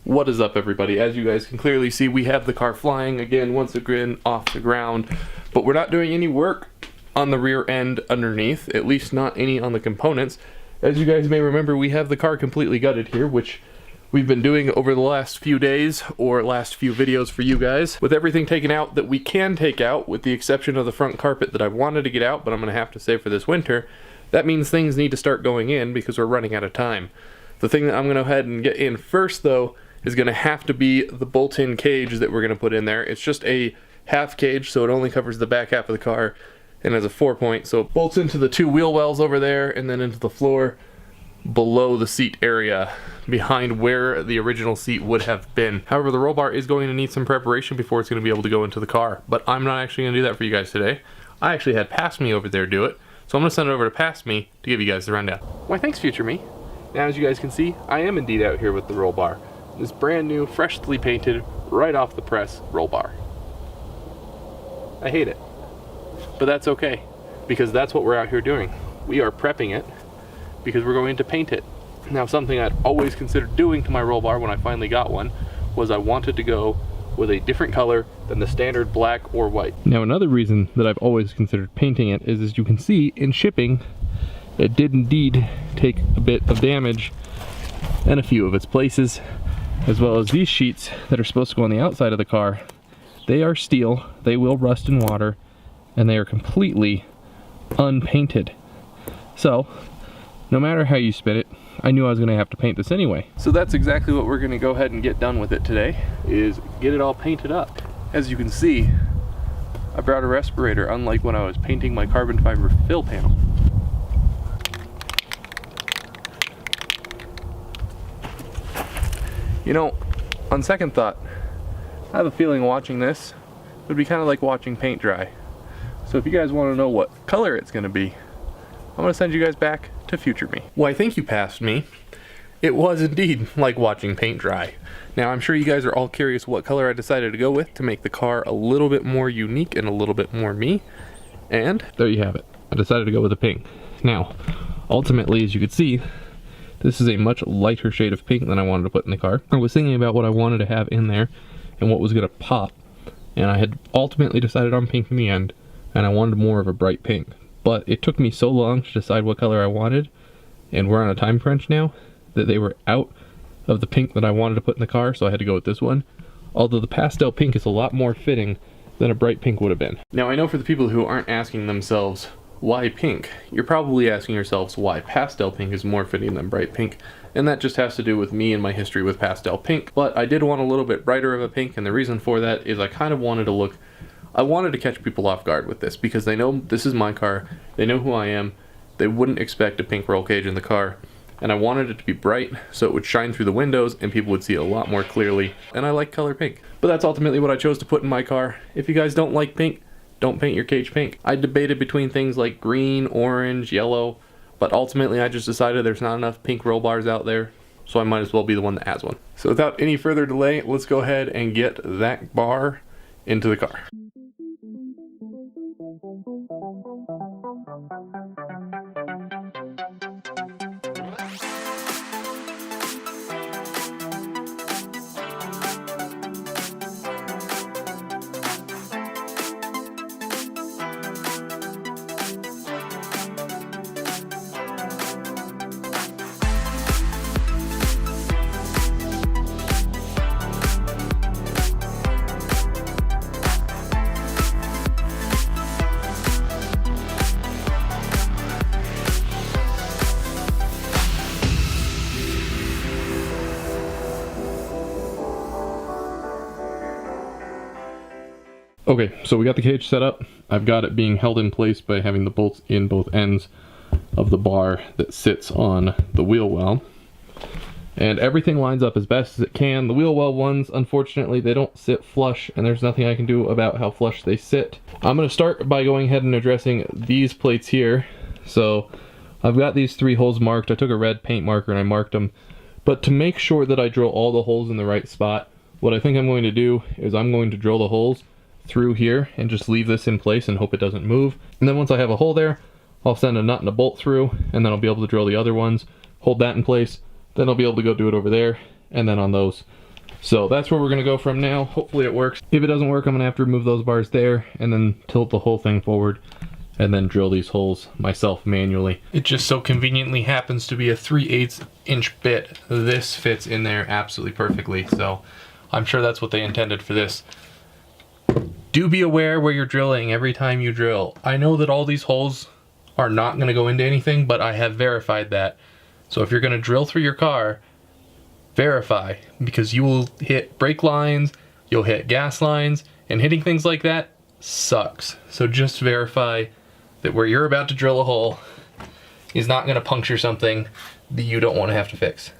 What is up, everybody? As you guys can clearly see, we have the car flying again, once again off the ground, but we're not doing any work on the rear end underneath, at least not any on the components. As you guys may remember, we have the car completely gutted here, which we've been doing over the last few days, or last few videos for you guys, with everything taken out that we can take out, with the exception of the front carpet that I wanted to get out, but I'm going to have to save for this winter. That means things need to start going in because we're running out of time. The thing that I'm going to go ahead and get in first, though, is going to have to be the bolt-in cage that we're going to put in there. It's just a half cage, so it only covers the back half of the car, and has a 4-point, so it bolts into the two wheel wells over there, and then into the floor below the seat area, behind where the original seat would have been. However, the roll bar is going to need some preparation before it's going to be able to go into the car, but I'm not actually going to do that for you guys today. I actually had Past Me over there do it, so I'm going to send it over to Past Me to give you guys the rundown. Why, thanks, future me. Now, as you guys can see, I am indeed out here with the roll bar. This brand new, freshly painted, right off the press roll bar. I hate it, but that's okay, because that's what we're out here doing. We are prepping it because we're going to paint it. Now, something I'd always considered doing to my roll bar when I finally got one was I wanted to go with a different color than the standard black or white. Now, another reason that I've always considered painting it is, as you can see in shipping, it did indeed take a bit of damage in a few of its places, as well as these sheets that are supposed to go on the outside of the car. They are steel, they will rust in water, and they are completely unpainted. So, no matter how you spin it, I knew I was going to have to paint this anyway. So that's exactly what we're going to go ahead and get done with it today, is get it all painted up. As you can see, I brought a respirator, unlike when I was painting my carbon fiber fill panel. You know, on second thought, I have a feeling watching this would be kind of like watching paint dry. So if you guys want to know what color it's going to be, I'm going to send you guys back to future me. Why, thank you, Past Me. It was indeed like watching paint dry. Now, I'm sure you guys are all curious what color I decided to go with to make the car a little bit more unique and a little bit more me. And there you have it. I decided to go with a pink. Now, ultimately, as you can see, this is a much lighter shade of pink than I wanted to put in the car. I was thinking about what I wanted to have in there and what was going to pop, and I had ultimately decided on pink in the end, and I wanted more of a bright pink. But it took me so long to decide what color I wanted, and we're on a time crunch now, that they were out of the pink that I wanted to put in the car, so I had to go with this one. Although the pastel pink is a lot more fitting than a bright pink would have been. Now, I know for the people who aren't asking themselves, why pink? You're probably asking yourselves why pastel pink is more fitting than bright pink, and that just has to do with me and my history with pastel pink. But I did want a little bit brighter of a pink, and the reason for that is I kind of wanted to look, I wanted to catch people off guard with this, because they know this is my car, they know who I am, they wouldn't expect a pink roll cage in the car, and I wanted it to be bright so it would shine through the windows and people would see it a lot more clearly, and I like color pink. But that's ultimately what I chose to put in my car. If you guys don't like pink, don't paint your cage pink. I debated between things like green, orange, yellow, but ultimately I just decided there's not enough pink roll bars out there, so I might as well be the one that has one. So without any further delay, let's go ahead and get that bar into the car. Okay, so we got the cage set up. I've got it being held in place by having the bolts in both ends of the bar that sits on the wheel well. And everything lines up as best as it can. The wheel well ones, unfortunately, they don't sit flush, and there's nothing I can do about how flush they sit. I'm going to start by going ahead and addressing these plates here. So I've got these 3 holes marked. I took a red paint marker and I marked them. But to make sure that I drill all the holes in the right spot, what I think I'm going to do is I'm going to drill the holes through here and just leave this in place and hope it doesn't move. And then once I have a hole there, I'll send a nut and a bolt through, and then I'll be able to drill the other ones, hold that in place, then I'll be able to go do it over there, and then on those So that's where we're gonna go from now. Hopefully it works. If it doesn't work, I'm gonna have to remove those bars there and then tilt the whole thing forward and then drill these holes myself manually. It just so conveniently happens to be a 3/8 inch bit. This fits in there absolutely perfectly, so I'm sure that's what they intended for this. Do be aware where you're drilling every time you drill. I know that all these holes are not gonna go into anything, but I have verified that. So if you're gonna drill through your car, verify, because you will hit brake lines, you'll hit gas lines, and hitting things like that sucks. So just verify that where you're about to drill a hole is not going to puncture something that you don't want to have to fix.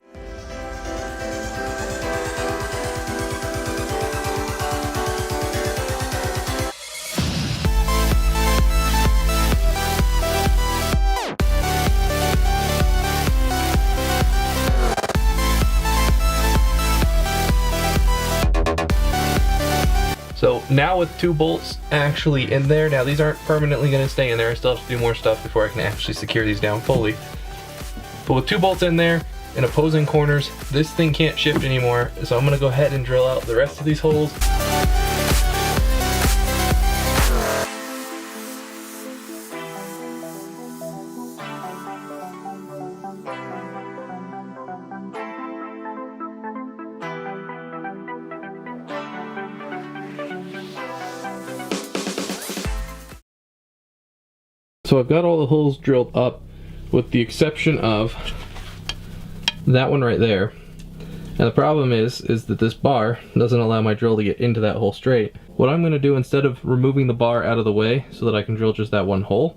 So now with 2 bolts actually in there, now these aren't permanently going to stay in there, I still have to do more stuff before I can actually secure these down fully. But with 2 bolts in there, in opposing corners, this thing can't shift anymore, so I'm going to go ahead and drill out the rest of these holes. So I've got all the holes drilled up with the exception of that one right there. And the problem is that this bar doesn't allow my drill to get into that hole straight. What I'm going to do, instead of removing the bar out of the way so that I can drill just that one hole,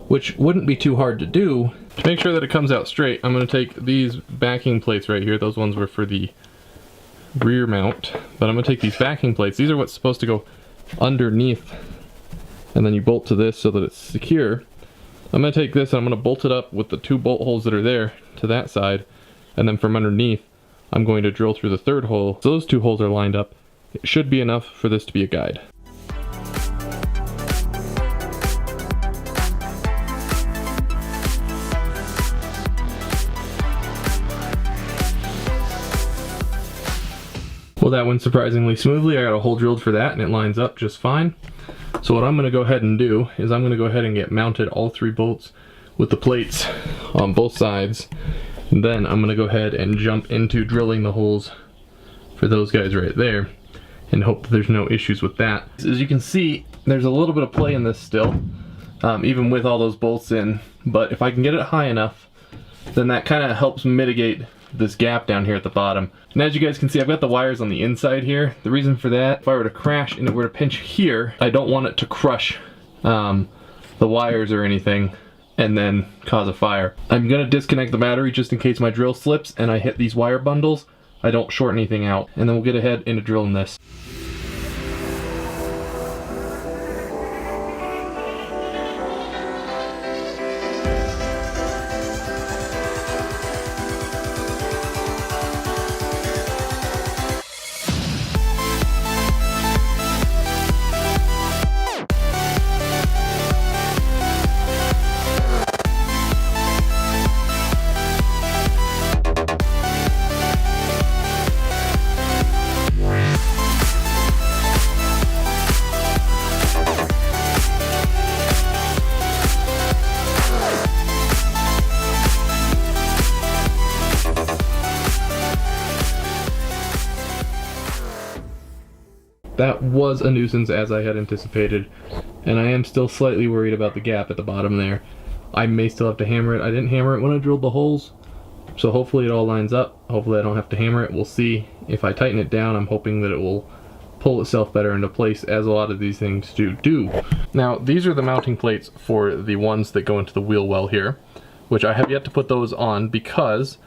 which wouldn't be too hard to do, to make sure that it comes out straight, I'm going to take these backing plates right here. Those ones were for the rear mount, but I'm going to take these backing plates. These are what's supposed to go underneath, and then you bolt to this so that it's secure. I'm going to take this and I'm going to bolt it up with the 2 bolt holes that are there to that side, and then from underneath I'm going to drill through the 3rd hole. So those 2 holes are lined up. It should be enough for this to be a guide. Well, that went surprisingly smoothly. I got a hole drilled for that and it lines up just fine. So what I'm going to go ahead and do is I'm going to go ahead and get mounted all 3 bolts with the plates on both sides. And then I'm going to go ahead and jump into drilling the holes for those guys right there and hope that there's no issues with that. As you can see, there's a little bit of play in this still, even with all those bolts in. But if I can get it high enough, then that kind of helps mitigate this gap down here at the bottom. And as you guys can see, I've got the wires on the inside here. The reason for that, if I were to crash and it were to pinch here, I don't want it to crush the wires or anything and then cause a fire. I'm gonna disconnect the battery just in case my drill slips and I hit these wire bundles. I don't short anything out, and then we'll get ahead into drilling this. That was a nuisance, as I had anticipated, and I am still slightly worried about the gap at the bottom there. I may still have to hammer it. I didn't hammer it when I drilled the holes, so hopefully it all lines up. Hopefully I don't have to hammer it. We'll see. If I tighten it down, I'm hoping that it will pull itself better into place, as a lot of these things do. Now, these are the mounting plates for the ones that go into the wheel well here, which I have yet to put those on because,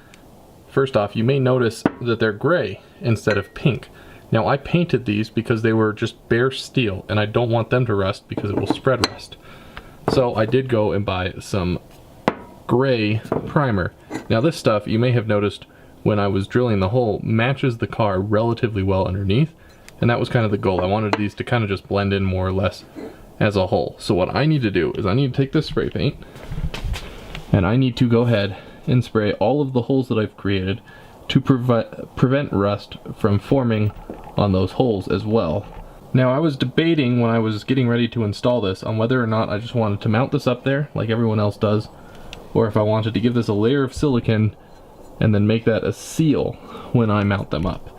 first off, you may notice that they're gray instead of pink. Now, I painted these because they were just bare steel, and I don't want them to rust because it will spread rust. So I did go and buy some gray primer. Now this stuff, you may have noticed when I was drilling the hole, matches the car relatively well underneath, and that was kind of the goal. I wanted these to kind of just blend in more or less as a whole. So what I need to do is I need to take this spray paint, and I need to go ahead and spray all of the holes that I've created to prevent rust from forming on those holes as well. Now, I was debating when I was getting ready to install this on whether or not I just wanted to mount this up there like everyone else does, or if I wanted to give this a layer of silicone and then make that a seal when I mount them up.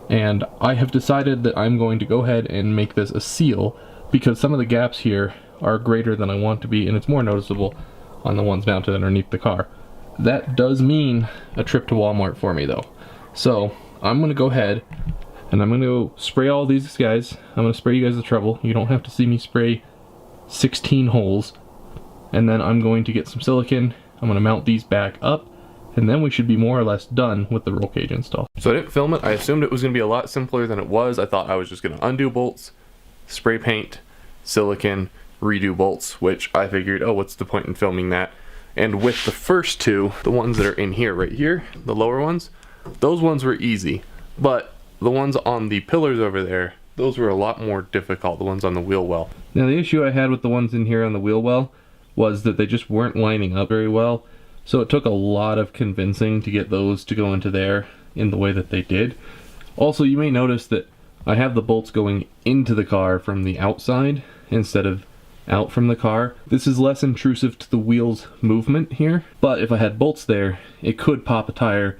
And I have decided that I'm going to go ahead and make this a seal because some of the gaps here are greater than I want to be, and it's more noticeable on the ones mounted underneath the car. That does mean a trip to Walmart for me though. So I'm going to go ahead and I'm going to spray all these guys. I'm going to spray you guys the trouble. You don't have to see me spray 16 holes. And then I'm going to get some silicone. I'm going to mount these back up. And then we should be more or less done with the roll cage install. So I didn't film it. I assumed it was going to be a lot simpler than it was. I thought I was just going to undo bolts, spray paint, silicone, redo bolts, which I figured, oh, what's the point in filming that? And with the first two, the ones that are in here, right here, the lower ones, those ones were easy. But the ones on the pillars over there, those were a lot more difficult, the ones on the wheel well. Now the issue I had with the ones in here on the wheel well was that they just weren't lining up very well. So it took a lot of convincing to get those to go into there in the way that they did. Also, you may notice that I have the bolts going into the car from the outside instead of out from the car. This is less intrusive to the wheel's movement here, but if I had bolts there, it could pop a tire,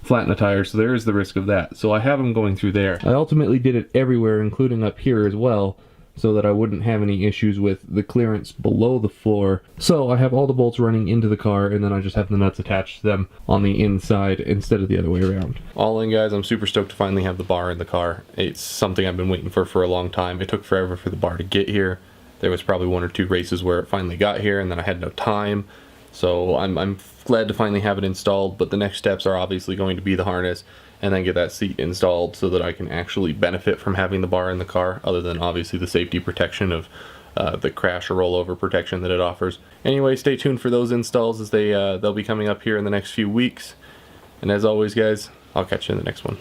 flatten a tire, so there is the risk of that. So I have them going through there. I ultimately did it everywhere, including up here as well, so that I wouldn't have any issues with the clearance below the floor. So I have all the bolts running into the car, and then I just have the nuts attached to them on the inside instead of the other way around. All in, guys, I'm super stoked to finally have the bar in the car. It's something I've been waiting for a long time. It took forever for the bar to get here. There was probably 1 or 2 races where it finally got here, and then I had no time. So I'm glad to finally have it installed, but the next steps are obviously going to be the harness and then get that seat installed so that I can actually benefit from having the bar in the car, other than obviously the safety protection of the crash or rollover protection that it offers. Anyway, stay tuned for those installs as they'll be coming up here in the next few weeks. And as always, guys, I'll catch you in the next one.